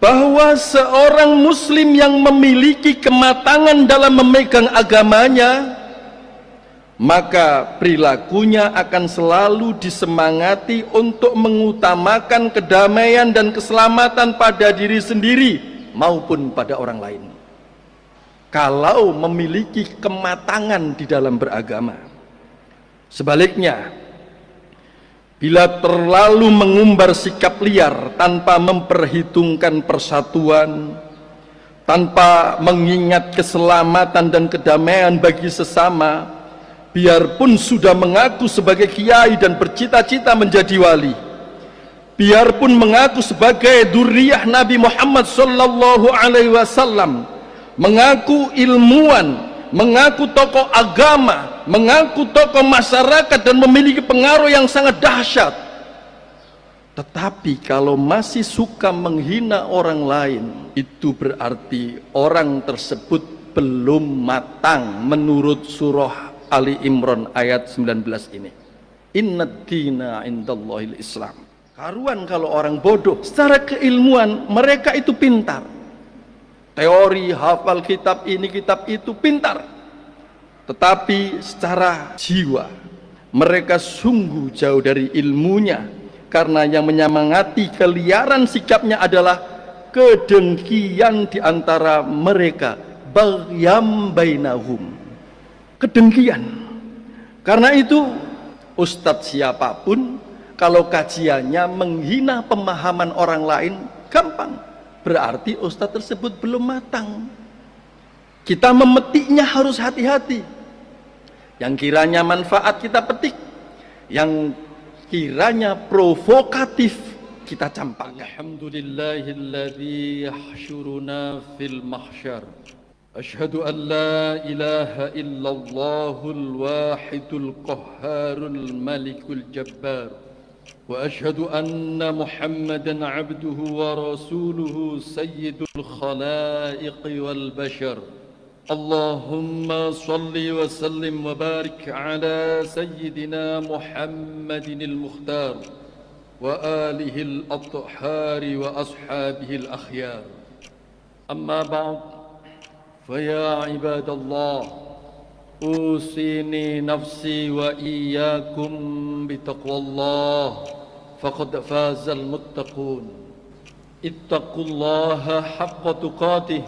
bahwa seorang muslim yang memiliki kematangan dalam memegang agamanya, maka perilakunya akan selalu disemangati untuk mengutamakan kedamaian dan keselamatan pada diri sendiri maupun pada orang lain. Kalau memiliki kematangan di dalam beragama. Sebaliknya, bila terlalu mengumbar sikap liar tanpa memperhitungkan persatuan, tanpa mengingat keselamatan dan kedamaian bagi sesama, biarpun sudah mengaku sebagai kiai dan bercita-cita menjadi wali, biarpun mengaku sebagai dzurriyyah Nabi Muhammad sallallahu alaihi wasallam, mengaku ilmuwan, mengaku tokoh agama, mengaku tokoh masyarakat dan memiliki pengaruh yang sangat dahsyat, tetapi kalau masih suka menghina orang lain, itu berarti orang tersebut belum matang menurut surah Ali Imran ayat 19 ini. Innad dina indallahil Islam. Karuan kalau orang bodoh, secara keilmuan mereka itu pintar. Teori, hafal kitab ini, kitab itu, pintar. Tetapi secara jiwa mereka sungguh jauh dari ilmunya, karena yang menyemangati keliaran sikapnya adalah kedengkian di antara mereka, baghyan bainahum. Kedengkian. Karena itu ustadz siapapun kalau kajiannya menghina pemahaman orang lain, gampang, berarti ustadz tersebut belum matang. Kita memetiknya harus hati-hati. Yang kiranya manfaat kita petik, yang kiranya provokatif kita campakkan. Alhamdulillahilladzi yahsyuruna fil mahsyar. Asyhadu an la ilaha illallahul wahidul qahharul malikul jabbar, wa asyhadu anna Muhammadan abduhu wa rasuluhu sayyidul khalaiqi wal bashar. Allahumma salli wa sallim wa barik ala sayyidina Muhammadinil mukhtar wa alihil athhari wa ashabihil akhyar. Amma ba'd, فيا عباد الله أوصيني نفسي وإياكم بتقوى الله فقد فاز المتقون. اتقوا الله حق تقاته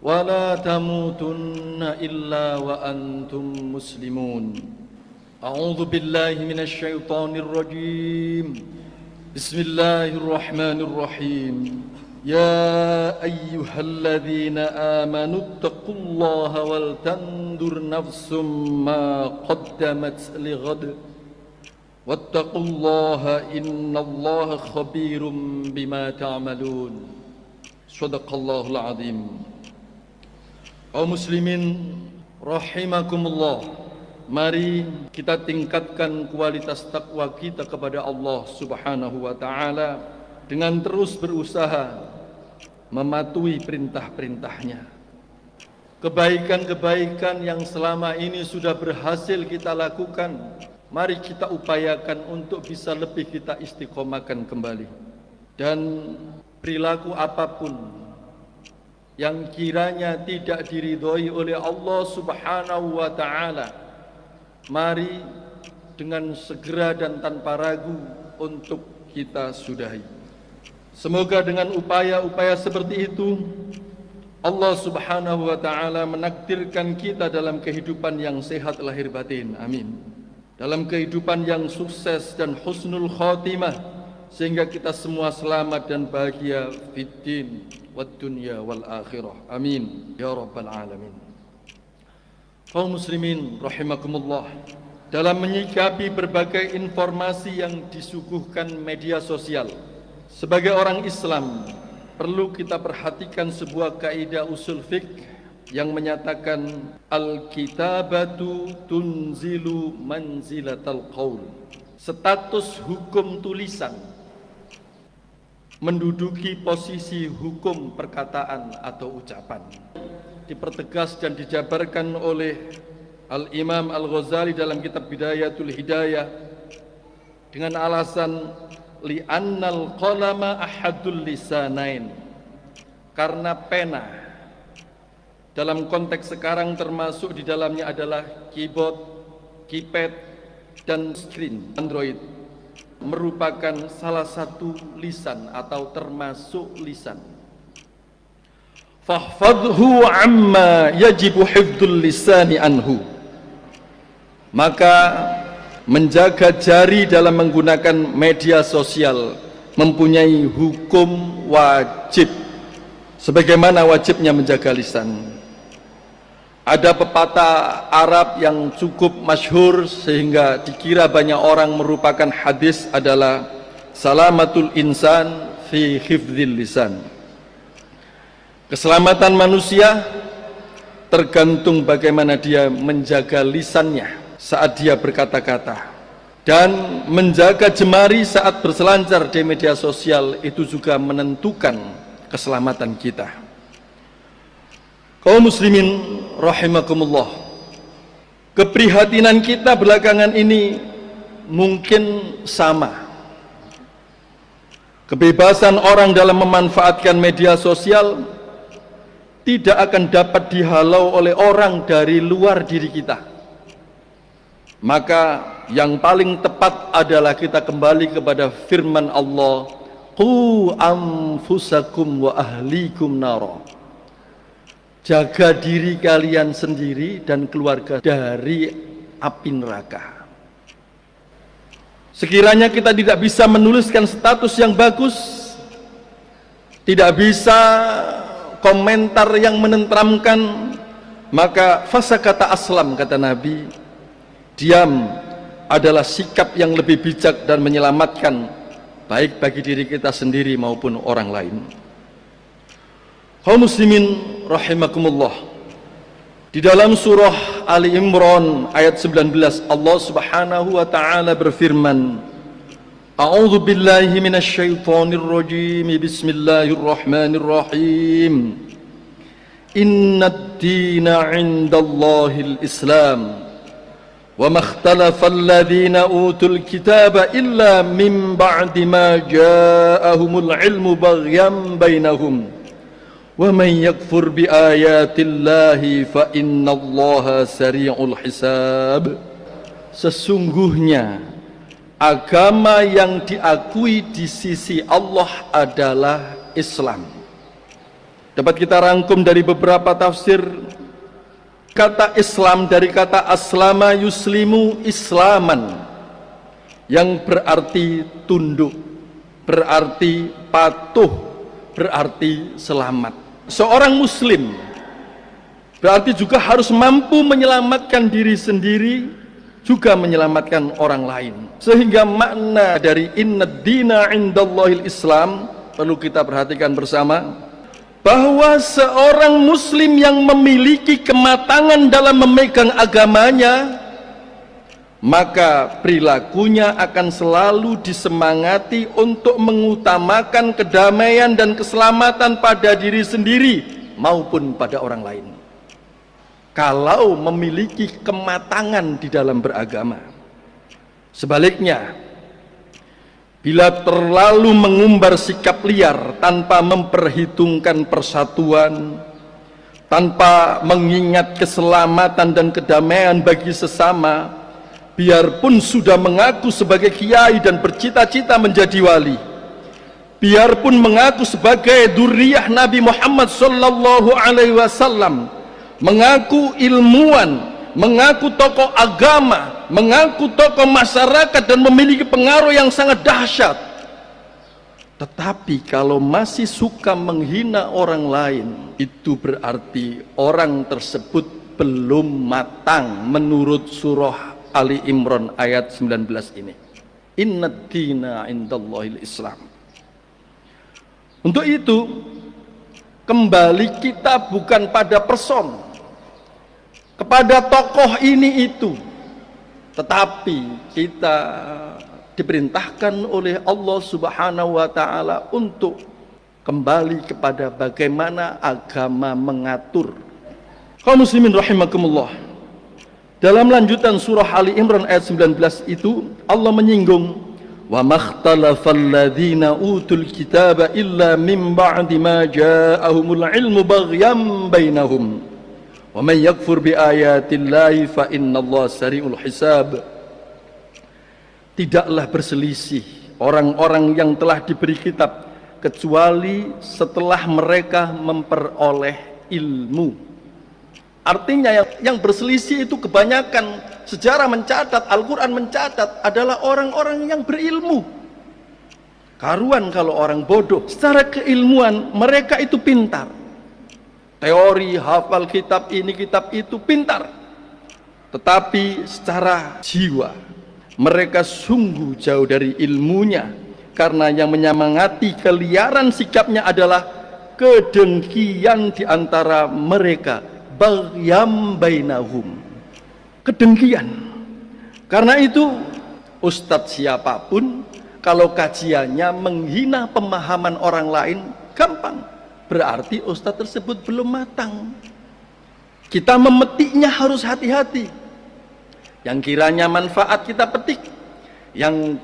ولا تموتن إلا وأنتم مسلمون. أعوذ بالله من الشيطان الرجيم. بسم الله الرحمن الرحيم. يا أيها الذين آمنوا اتقوا الله ولتنظر نفس ما قدمت لغد واتقوا الله إن الله خبير بما تعملون. صدق الله العظيم. Kaum muslimin rahimakumullah, mari kita tingkatkan kualitas takwa kita kepada Allah Subhanahu wa taala dengan terus berusaha mematuhi perintah-perintahnya. Kebaikan-kebaikan yang selama ini sudah berhasil kita lakukan, mari kita upayakan untuk bisa lebih kita istiqomahkan kembali. Dan perilaku apapun yang kiranya tidak diridhoi oleh Allah Subhanahu wa taala, mari dengan segera dan tanpa ragu untuk kita sudahi. Semoga dengan upaya-upaya seperti itu Allah Subhanahu wa taala menakdirkan kita dalam kehidupan yang sehat lahir batin. Amin. Dalam kehidupan yang sukses dan husnul khotimah, sehingga kita semua selamat dan bahagia fid din wad dunya wal akhirah. Amin ya rabbal alamin. Kaum muslimin rahimakumullah, dalam menyikapi berbagai informasi yang disuguhkan media sosial, sebagai orang Islam perlu kita perhatikan sebuah kaidah usul fiqh yang menyatakan al-kitabatu tunzilu manzilatal qaul. Status hukum tulisan menduduki posisi hukum perkataan atau ucapan. Dipertegas dan dijabarkan oleh Al-Imam Al-Ghazali dalam kitab Bidayatul Hidayah dengan alasan li'annal qalama ahadul lisanain, karena pena dalam konteks sekarang termasuk di dalamnya adalah keyboard, keypad, dan screen Android, merupakan salah satu lisan atau termasuk lisan. Fahfadhu amma yajibu hifdzul lisani anhu, maka menjaga jari dalam menggunakan media sosial mempunyai hukum wajib sebagaimana wajibnya menjaga lisan. Ada pepatah Arab yang cukup masyhur sehingga dikira banyak orang merupakan hadis adalah salamatul insan fi hifdzil lisan. Keselamatan manusia tergantung bagaimana dia menjaga lisannya saat dia berkata-kata, dan menjaga jemari saat berselancar di media sosial itu juga menentukan keselamatan kita. Kaum muslimin rahimakumullah, keprihatinan kita belakangan ini mungkin sama. Kebebasan orang dalam memanfaatkan media sosial tidak akan dapat dihalau oleh orang dari luar diri kita. Maka yang paling tepat adalah kita kembali kepada firman Allah, qu anfusakum wa ahlikum nara, jaga diri kalian sendiri dan keluarga dari api neraka. Sekiranya kita tidak bisa menuliskan status yang bagus, tidak bisa komentar yang menenteramkan, maka fasakata aslam, kata Nabi, diam adalah sikap yang lebih bijak dan menyelamatkan, baik bagi diri kita sendiri maupun orang lain. Kaum muslimin rahimakumullah, di dalam surah Ali Imran ayat 19 Allah Subhanahu wa taala berfirman, A'udzu billahi minasyaitonir rajim, bismillahirrahmanirrahim, Innad dina 'indallahil Islam, wa ma ikhtalafa alladhina utul kitaba illa min ba'di ma ja'ahumul 'ilmu baghyan bainahum. Wa man yakfur bi ayatillahi fa innallaha sari'ul hisab. Sesungguhnya agama yang diakui di sisi Allah adalah Islam. Dapat kita rangkum dari beberapa tafsir. Kata Islam dari kata aslama yuslimu islaman, yang berarti tunduk, berarti patuh, berarti selamat. Seorang muslim berarti juga harus mampu menyelamatkan diri sendiri, juga menyelamatkan orang lain. Sehingga makna dari innad dina 'indallahil Islam perlu kita perhatikan bersama, bahwa seorang muslim yang memiliki kematangan dalam memegang agamanya, maka perilakunya akan selalu disemangati untuk mengutamakan kedamaian dan keselamatan pada diri sendiri maupun pada orang lain. Kalau memiliki kematangan di dalam beragama. Sebaliknya, bila terlalu mengumbar sikap liar tanpa memperhitungkan persatuan, tanpa mengingat keselamatan dan kedamaian bagi sesama, biarpun sudah mengaku sebagai kiai dan bercita-cita menjadi wali, biarpun mengaku sebagai dzurriyyah Nabi Muhammad sallallahu alaihi wasallam, mengaku ilmuwan, mengaku tokoh agama, mengaku tokoh masyarakat dan memiliki pengaruh yang sangat dahsyat, tetapi kalau masih suka menghina orang lain, itu berarti orang tersebut belum matang menurut surah Ali Imran ayat 19 ini. Innad dina 'indallahil Islam. Untuk itu, kembali kita bukan pada person, kepada tokoh ini itu, tetapi kita diperintahkan oleh Allah Subhanahu wa taala untuk kembali kepada bagaimana agama mengatur. Kaum muslimin rahimakumullah, dalam lanjutan surah Ali Imran ayat 19 itu Allah menyinggung, wa makhtalafal ladzina utul kitaba illa min ba'di ma ja'ahumul ilmu baghyan bainahum wa man yakfur bi ayatillahi fa innallaha sari'ul hisab. Tidaklah berselisih orang-orang yang telah diberi kitab kecuali setelah mereka memperoleh ilmu. Artinya yang berselisih itu kebanyakan, sejarah mencatat, Al-Quran mencatat, adalah orang-orang yang berilmu. Karuan kalau orang bodoh. Secara keilmuan mereka itu pintar. Teori, hafal kitab ini, kitab itu, pintar. Tetapi secara jiwa mereka sungguh jauh dari ilmunya. Karena yang menyemangati keliaran sikapnya adalah kedengkian di antara mereka. Baghyan bainahum, kedengkian. Karena itu ustadz siapapun kalau kajiannya menghina pemahaman orang lain, gampang, berarti ustadz tersebut belum matang. Kita memetiknya harus hati-hati. Yang kiranya manfaat kita petik, yang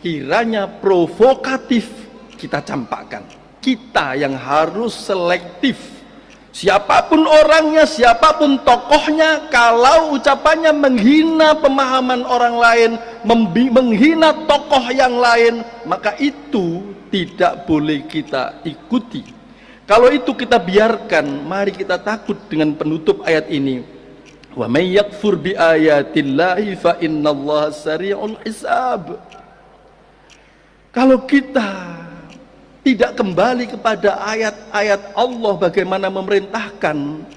kiranya provokatif kita campakkan. Kita yang harus selektif. Siapapun orangnya, siapapun tokohnya, kalau ucapannya menghina pemahaman orang lain, menghina tokoh yang lain, maka itu tidak boleh kita ikuti. Kalau itu kita biarkan, mari kita takut dengan penutup ayat ini. Wa may yakfur bi ayatillahi fa innallaha sari'ul hisab. Kalau kita tidak kembali kepada ayat-ayat Allah bagaimana memerintahkan,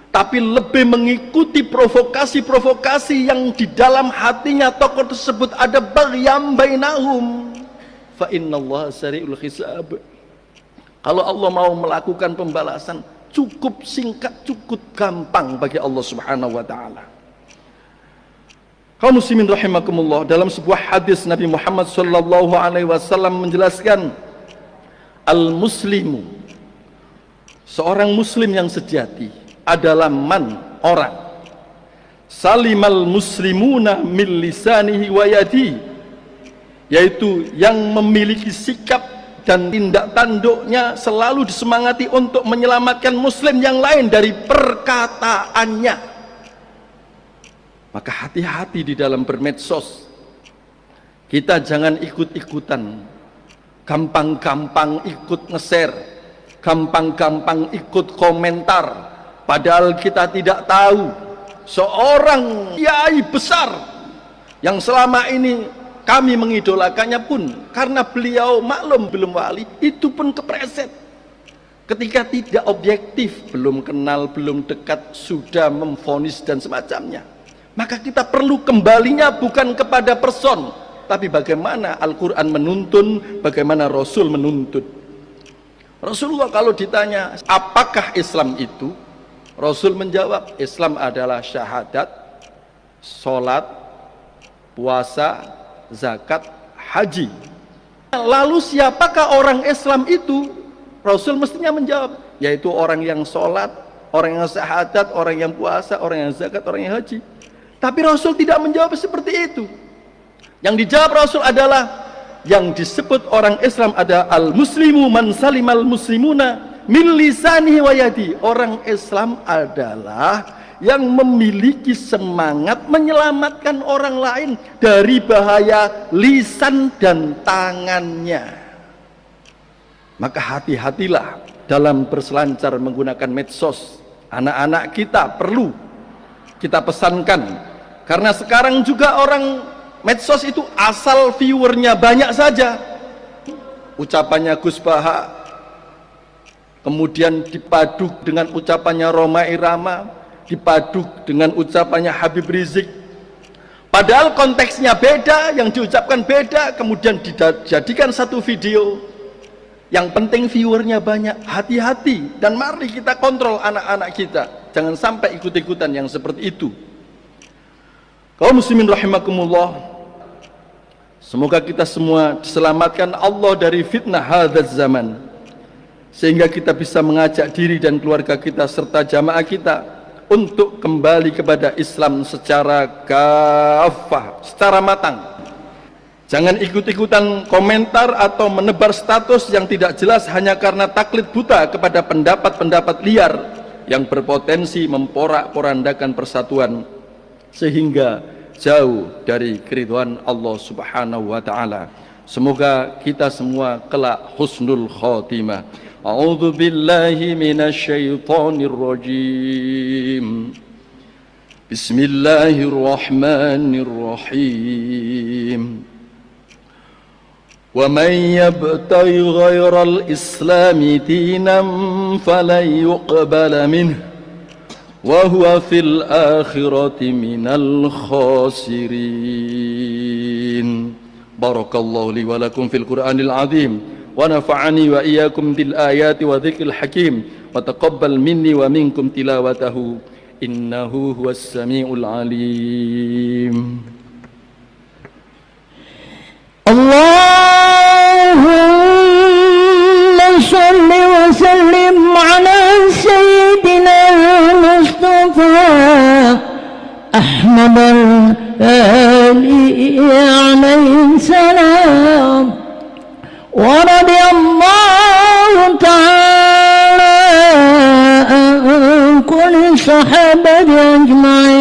tapi lebih mengikuti provokasi-provokasi yang di dalam hatinya tokoh tersebut ada baghyan bainahum, fa innallaha sari'ul hisab. Kalau Allah mau melakukan pembalasan, cukup singkat, cukup gampang bagi Allah Subhanahu wa taala. Kaum muslimin rahimakumullah, dalam sebuah hadis Nabi Muhammad sallallahu alaihi wasallam menjelaskan, al-muslimu, seorang muslim yang sejati adalah man, orang, salimal muslimuna min lisanihi wa yadihi, yaitu yang memiliki sikap dan tindak tanduknya selalu disemangati untuk menyelamatkan muslim yang lain dari perkataannya. Maka hati-hati di dalam bermedsos. Kita jangan ikut-ikutan, gampang-gampang ikut nge-share, gampang-gampang ikut komentar, padahal kita tidak tahu seorang kiai besar yang selama ini kami mengidolakannya pun karena beliau maklum belum wali, itu pun kepreset ketika tidak objektif, belum kenal, belum dekat, sudah memvonis dan semacamnya. Maka kita perlu kembalinya bukan kepada person, tapi bagaimana Al-Quran menuntun, bagaimana Rasul menuntun. Rasulullah kalau ditanya apakah Islam itu, Rasul menjawab, Islam adalah syahadat, sholat, puasa, zakat, haji. Lalu siapakah orang Islam itu? Rasul mestinya menjawab, yaitu orang yang sholat, orang yang syahadat, orang yang puasa, orang yang zakat, orang yang haji. Tapi Rasul tidak menjawab seperti itu. Yang dijawab Rasul adalah yang disebut orang Islam ada al-muslimu man salimal muslimuna min lisanihi wa yadi. Orang Islam adalah yang memiliki semangat menyelamatkan orang lain dari bahaya lisan dan tangannya. Maka hati-hatilah dalam berselancar menggunakan medsos. Anak-anak kita perlu kita pesankan, karena sekarang juga orang medsos itu asal viewernya banyak saja. Ucapannya Gus Baha kemudian dipaduk dengan ucapannya Rhoma Irama, dipaduk dengan ucapannya Habib Rizik, padahal konteksnya beda, yang diucapkan beda, kemudian dijadikan satu video. Yang penting viewernya banyak. Hati-hati, dan mari kita kontrol anak-anak kita, jangan sampai ikut-ikutan yang seperti itu. Kaum muslimin rahimakumullah, semoga kita semua diselamatkan Allah dari fitnah hadzal zaman, sehingga kita bisa mengajak diri dan keluarga kita serta jamaah kita untuk kembali kepada Islam secara kafah, secara matang. Jangan ikut-ikutan komentar atau menebar status yang tidak jelas hanya karena taklid buta kepada pendapat-pendapat liar yang berpotensi memporak-porandakan persatuan sehingga jauh dari keridhaan Allah Subhanahu wa taala. Semoga kita semua kelak husnul khotimah. A'udzu billahi minasyaitonir rajim. Bismillahirrahmanirrahim. ومن يبتغي غير الإسلام دينا فلن يقبل منه وهو في الآخرة من الخاسرين. بارك الله لي ولكم في القرآن العظيم ونفعني وإياكم بالآيات وذكر الحكيم وتقبل مني ومنكم تلاوته إنه هو السميع العليم. اللهم صل وسلم على سيدنا المصطفى أحمد الآلي عليه السلام. ورضي الله تعالى عن كل الصحابة أجمعين